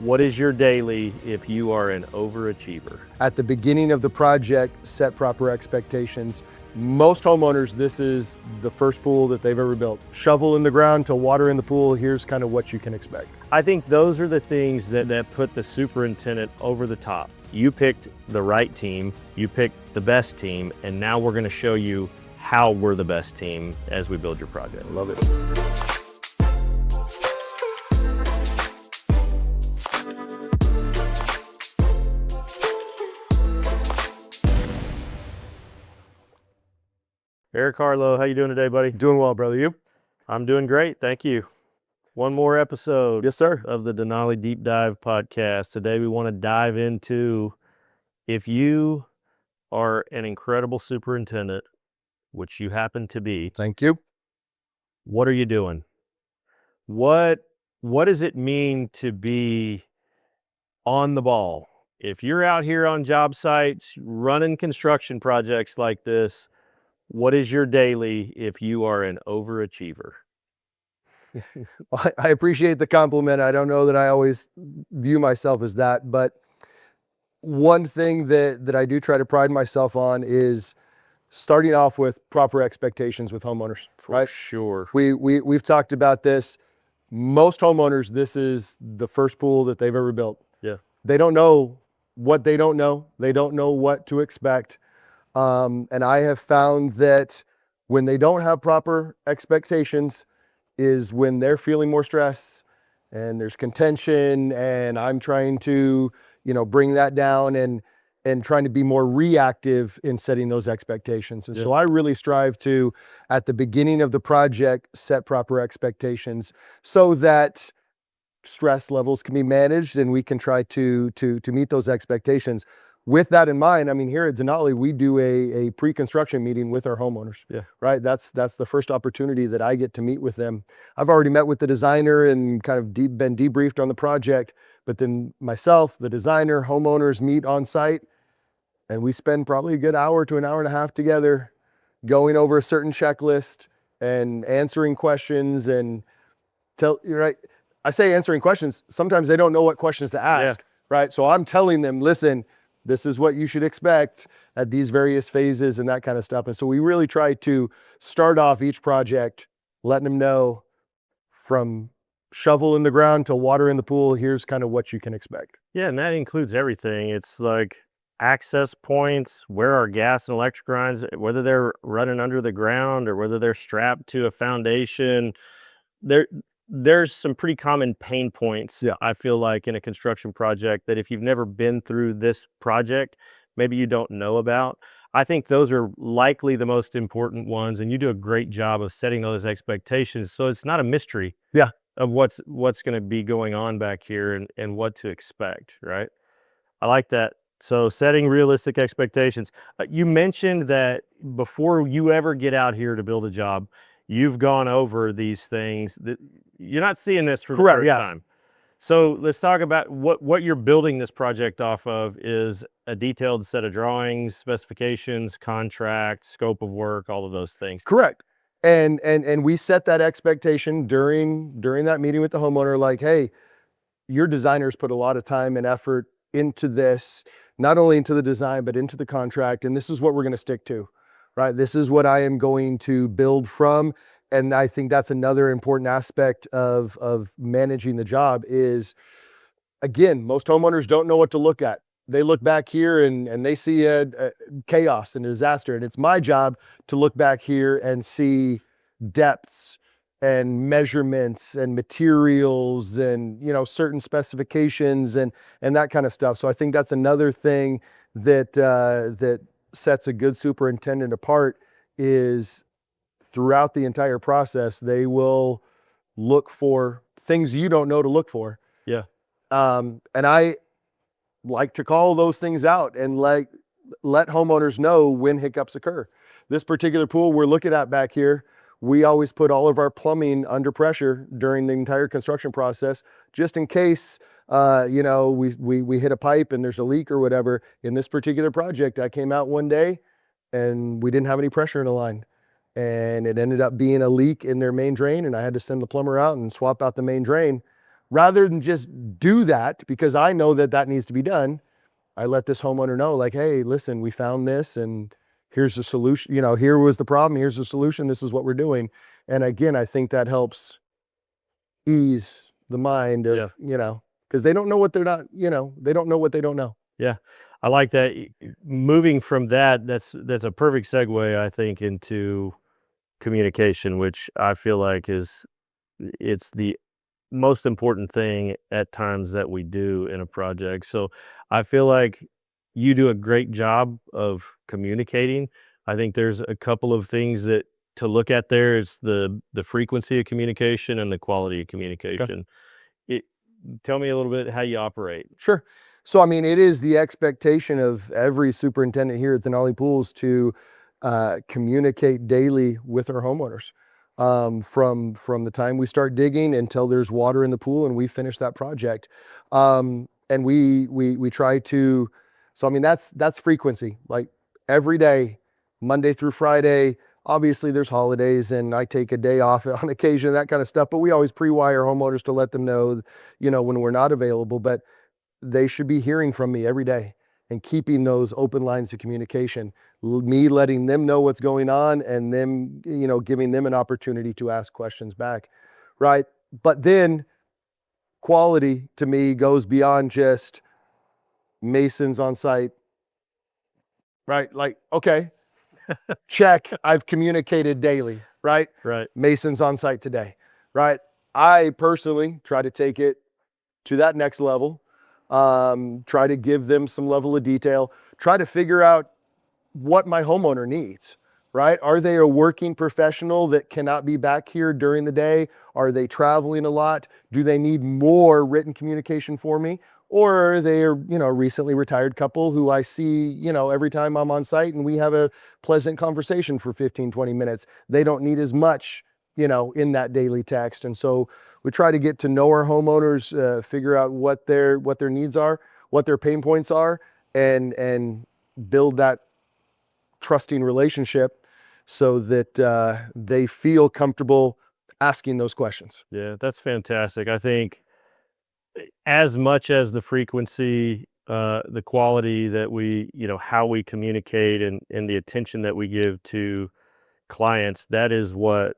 What is your daily if you are an overachiever? At the beginning of the project, set proper expectations. Most homeowners, this is the first pool that they've ever built. Shovel in the ground to water in the pool, here's kind of what you can expect. I think those are the things that put the superintendent over the top. You picked the right team, you picked the best team, and now we're going to show you how we're the best team as we build your project. Love it. Eric Harlow, how you doing today, buddy? Doing well, brother. You? I'm doing great, thank you. One more episode, Yes, sir. of the Denali Deep Dive Podcast. Today we want to dive into if you are an incredible superintendent, which you happen to be, Thank you. what are you doing? What does it mean to be on the ball? If you're out here on job sites running construction projects like this, what is your daily if you are an overachiever? I appreciate the compliment. I don't know that I always view myself as that, but one thing that I do try to pride myself on is starting off with proper expectations with homeowners, right? Sure. We've talked about this. Most homeowners, this is the first pool that they've ever built. Yeah. They don't know what they don't know. They don't know what to expect. And I have found that when they don't have proper expectations is when they're feeling more stress and there's contention, and I'm trying to, bring that down and trying to be more reactive in setting those expectations. And so I really strive to, at the beginning of the project, set proper expectations so that stress levels can be managed and we can try to meet those expectations. With that in mind, I mean, here at Denali, we do a pre-construction meeting with our homeowners. Yeah. Right. That's the first opportunity that I get to meet with them. I've already met with the designer and kind of been debriefed on the project, but then myself, the designer, homeowners meet on site, and we spend probably a good hour to an hour and a half together going over a certain checklist and answering questions and I say answering questions. Sometimes they don't know what questions to ask. Right. So I'm telling them, listen, this is what you should expect at these various phases and that kind of stuff. And so we really try to start off each project, letting them know from shovel in the ground to water in the pool, here's kind of what you can expect. Yeah, and that includes everything. It's like access points, where our gas and electric lines, whether they're running under the ground or whether they're strapped to a foundation. There's some pretty common pain points, I feel like, in a construction project that if you've never been through this project, maybe you don't know about. I think those are likely the most important ones, and you do a great job of setting those expectations so it's not a mystery of what's going to be going on back here and what to expect, right? I like that. So setting realistic expectations. You mentioned that before you ever get out here to build a job, you've gone over these things. That you're not seeing this for the first time. So let's talk about what you're building this project off of is a detailed set of drawings, specifications, contract, scope of work, all of those things. Correct. And we set that expectation during that meeting with the homeowner, like, hey, your designers put a lot of time and effort into this, not only into the design, but into the contract. And this is what we're going to stick to, right? This is what I am going to build from. And I think that's another important aspect of managing the job is, again, most homeowners don't know what to look at. They look back here and they see a chaos and a disaster. And it's my job to look back here and see depths and measurements and materials and, certain specifications and that kind of stuff. So I think that's another thing that sets a good superintendent apart is throughout the entire process, they will look for things you don't know to look for. Yeah. And I like to call those things out and let homeowners know when hiccups occur. This particular pool we're looking at back here, we always put all of our plumbing under pressure during the entire construction process, just in case, we hit a pipe and there's a leak or whatever. In this particular project, I came out one day and we didn't have any pressure in the line. And it ended up being a leak in their main drain, and I had to send the plumber out and swap out the main drain. rather than just do that because I know that that needs to be done, I let this homeowner know, like, hey, listen, we found this and here's the solution. Here was the problem. Here's the solution. This is what we're doing. And again, I think that helps ease the mind of, because they don't know what they're not, they don't know what they don't know. Yeah. I like that. Moving from that, that's a perfect segue, I think, into communication, which I feel like it's the most important thing at times that we do in a project. So I feel like you do a great job of communicating. I think there's a couple of things that to look at there is the frequency of communication and the quality of communication. Tell me a little bit how you operate. Sure. So, I mean, it is the expectation of every superintendent here at Denali Pools to communicate daily with our homeowners from the time we start digging until there's water in the pool and we finish that project. And we try to, so I mean, that's frequency, like every day, Monday through Friday. Obviously there's holidays and I take a day off on occasion, that kind of stuff, but we always pre-wire homeowners to let them know, when we're not available, but they should be hearing from me every day and keeping those open lines of communication, me letting them know what's going on and them, giving them an opportunity to ask questions back. Right. But then quality to me goes beyond just masons on site. Right. Like, okay, check. I've communicated daily. Right. Right. Masons on site today. Right. I personally try to take it to that next level. Try to give them some level of detail, try to figure out what my homeowner needs, right? Are they a working professional that cannot be back here during the day? Are they traveling a lot? Do they need more written communication for me? Or are they a recently retired couple who I see, every time I'm on site and we have a pleasant conversation for 15, 20 minutes. They don't need as much, in that daily text. And so we try to get to know our homeowners, figure out what their needs are, what their pain points are, and build that trusting relationship so that they feel comfortable asking those questions. Yeah, that's fantastic. I think as much as the frequency, the quality that we, how we communicate and the attention that we give to clients, that is what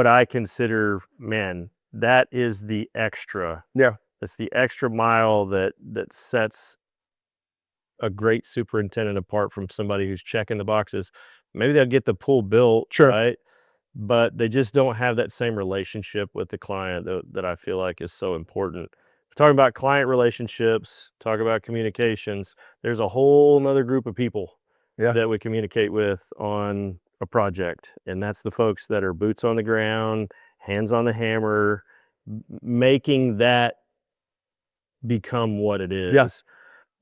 I consider, man, that is the extra. Yeah. That's the extra mile that sets a great superintendent apart from somebody who's checking the boxes. Maybe they'll get the pool built, Sure. right? But they just don't have that same relationship with the client that I feel like is so important. Talking about client relationships, talk about communications, there's a whole nother group of people that we communicate with on a project. And that's the folks that are boots on the ground, hands on the hammer, making that become what it is. Yes.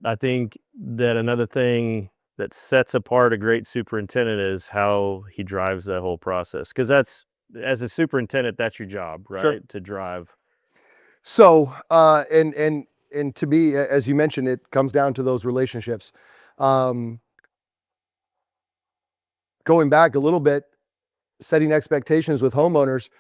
I think that another thing that sets apart a great superintendent is how he drives that whole process. Because that's, as a superintendent, that's your job, right? Sure. To drive. So, and to me, as you mentioned, it comes down to those relationships. Going back a little bit, setting expectations with homeowners,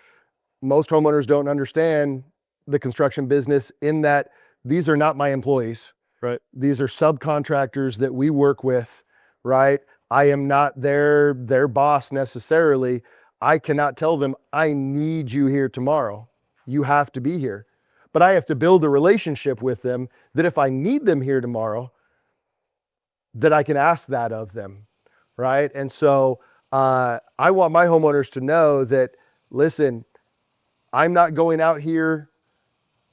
most homeowners don't understand the construction business in that these are not my employees. Right. These are subcontractors that we work with, right? I am not their boss necessarily. I cannot tell them, I need you here tomorrow. You have to be here. But I have to build a relationship with them that if I need them here tomorrow, that I can ask that of them, right? And so I want my homeowners to know that, listen, I'm not going out here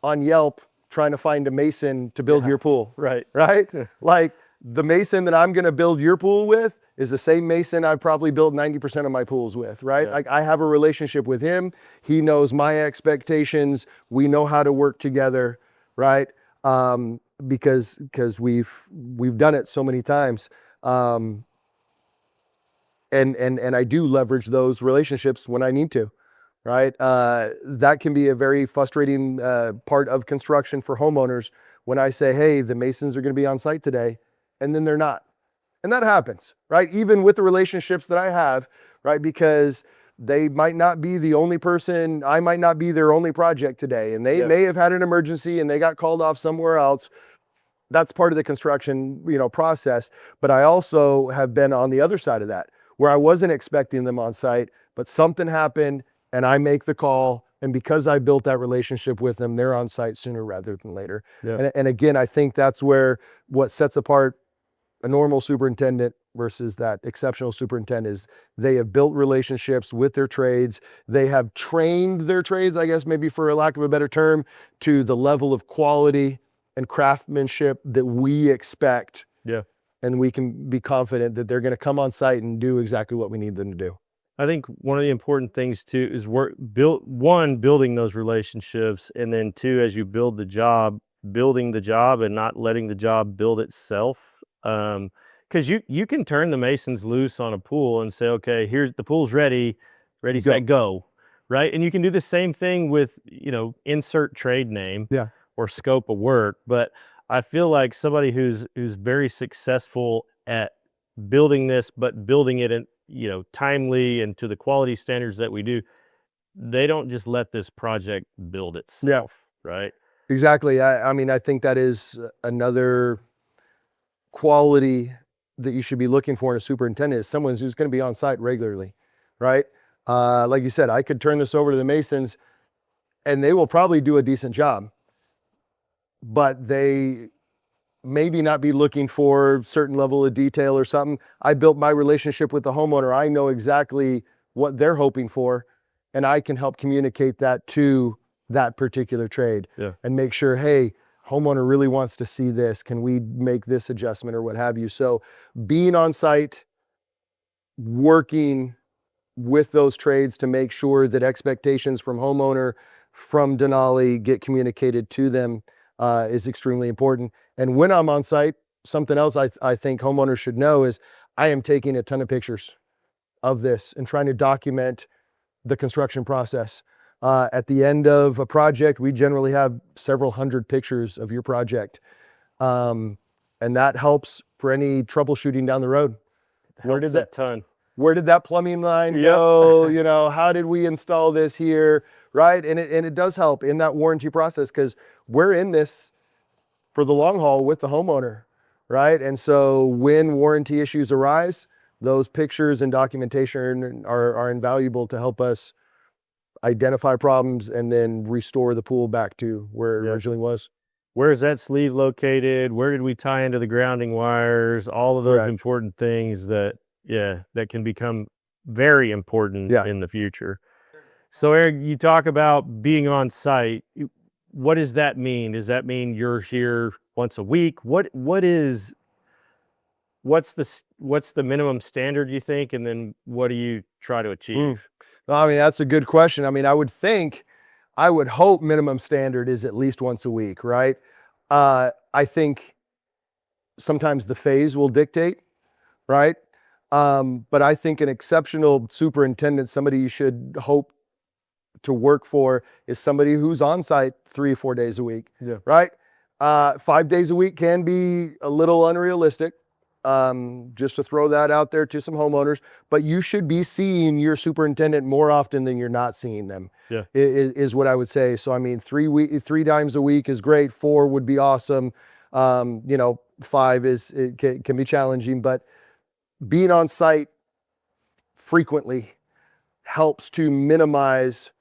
on Yelp trying to find a mason to build your pool. Right. Right? Like the mason that I'm going to build your pool with is the same mason I probably built 90% of my pools with, right? Yeah. Like I have a relationship with him. He knows my expectations. We know how to work together, right? Because we've done it so many times. And I do leverage those relationships when I need to. Right? That can be a very frustrating part of construction for homeowners when I say, hey, the masons are going to be on site today, and then they're not. And that happens, right? Even with the relationships that I have, right? Because they might not be the only person, I might not be their only project today, and they may have had an emergency and they got called off somewhere else. That's part of the construction, process. But I also have been on the other side of that, where I wasn't expecting them on site, but something happened and I make the call. And because I built that relationship with them, they're on site sooner rather than later. Yeah. And again, I think that's where what sets apart a normal superintendent versus that exceptional superintendent is they have built relationships with their trades. They have trained their trades, I guess, maybe for a lack of a better term, to the level of quality and craftsmanship that we expect. Yeah. And we can be confident that they're going to come on site and do exactly what we need them to do. I think one of the important things too is building those relationships, and then two, as you build the job, building the job and not letting the job build itself. Because you can turn the masons loose on a pool and say, okay, here's the pool's ready, set, go, right? And you can do the same thing with, insert trade name or scope of work. But I feel like somebody who's very successful at building this, but building it in, timely and to the quality standards that we do, they don't just let this project build itself, right? Exactly. I mean, I think that is another quality that you should be looking for in a superintendent, is someone who's going to be on site regularly, right? Like you said, I could turn this over to the masons and they will probably do a decent job, but they maybe not be looking for a certain level of detail or something. I built my relationship with the homeowner. I know exactly what they're hoping for, and I can help communicate that to that particular trade and make sure, hey, homeowner really wants to see this. Can we make this adjustment or what have you? So being on site, working with those trades to make sure that expectations from homeowner, from Denali get communicated to them is extremely important. And when I'm on site, something else I think homeowners should know is I am taking a ton of pictures of this and trying to document the construction process. At the end of a project, we generally have several hundred pictures of your project. And that helps for any troubleshooting down the road. Where did that plumbing line go? How did we install this here? Right. And it does help in that warranty process, because we're in this for the long haul with the homeowner. Right. And so when warranty issues arise, those pictures and documentation are invaluable to help us identify problems and then restore the pool back to where it originally was. Where is that sleeve located? Where did we tie into the grounding wires? All of those important things that can become very important in the future. So Eric, you talk about being on site. What does that mean? Does that mean you're here once a week? What's the minimum standard, you think? And then what do you try to achieve? I mean, that's a good question. I mean, I would hope minimum standard is at least once a week, right? I think sometimes the phase will dictate, right? But I think an exceptional superintendent, somebody you should hope to work for, is somebody who's on site 3 or 4 days a week, right? 5 days a week can be a little unrealistic. Just to throw that out there to some homeowners, but you should be seeing your superintendent more often than you're not seeing them. Is what I would say. So I mean, 3 times a week is great. 4 would be awesome. 5 can be challenging, but being on site frequently helps to minimize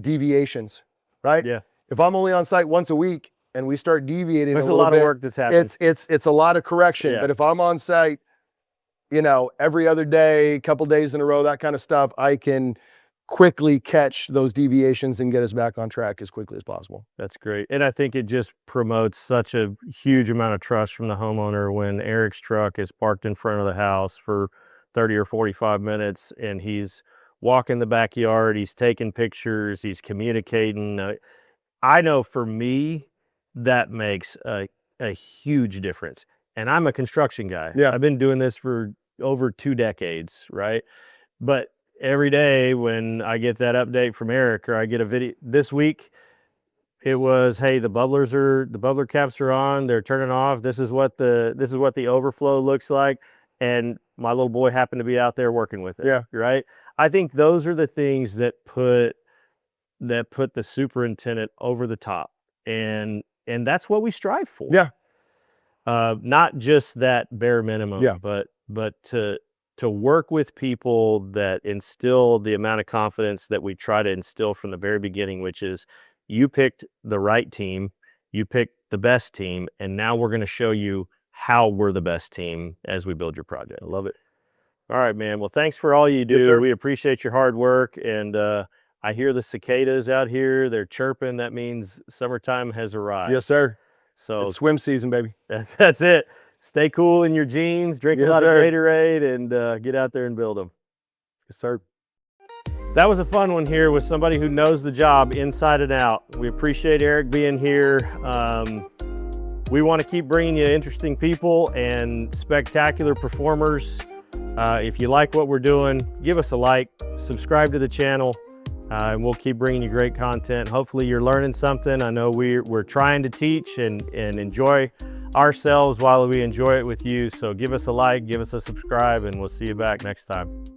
deviations, right? If I'm only on site once a week and we start deviating, there's a lot of work that's happening. It's a lot of correction. But if I'm on site, every other day, couple days in a row, that kind of stuff, I can quickly catch those deviations and get us back on track as quickly as possible. That's great. And I think it just promotes such a huge amount of trust from the homeowner when Eric's truck is parked in front of the house for 30 or 45 minutes and he's walking the backyard, he's taking pictures, he's communicating. I know for me, that makes a huge difference. And I'm a construction guy. I've been doing this for over 2 decades, right? But every day when I get that update from Eric, or I get a video this week, it was, hey, the bubbler caps are on, they're turning off. This is what the overflow looks like. And my little boy happened to be out there working with it. Yeah. Right. I think those are the things that put the superintendent over the top, and that's what we strive for. Yeah. Not just that bare minimum, Yeah. but to work with people that instill the amount of confidence that we try to instill from the very beginning, which is you picked the right team, you picked the best team, and now we're going to show you how we're the best team as we build your project. I love it. All right, man. Well, thanks for all you do. Yes, sir. We appreciate your hard work, and I hear the cicadas out here. They're chirping. That means summertime has arrived. Yes, sir. So It's swim season, baby. that's it. Stay cool in your jeans, drink a Yes, lot sir. of Gatorade, and get out there and build them. Yes, sir. That was a fun one here with somebody who knows the job inside and out. We appreciate Eric being here. We want to keep bringing you interesting people and spectacular performers. If you like what we're doing, give us a like, subscribe to the channel, and we'll keep bringing you great content. Hopefully you're learning something. I know we're trying to teach and enjoy ourselves while we enjoy it with you. So give us a like, give us a subscribe, and we'll see you back next time.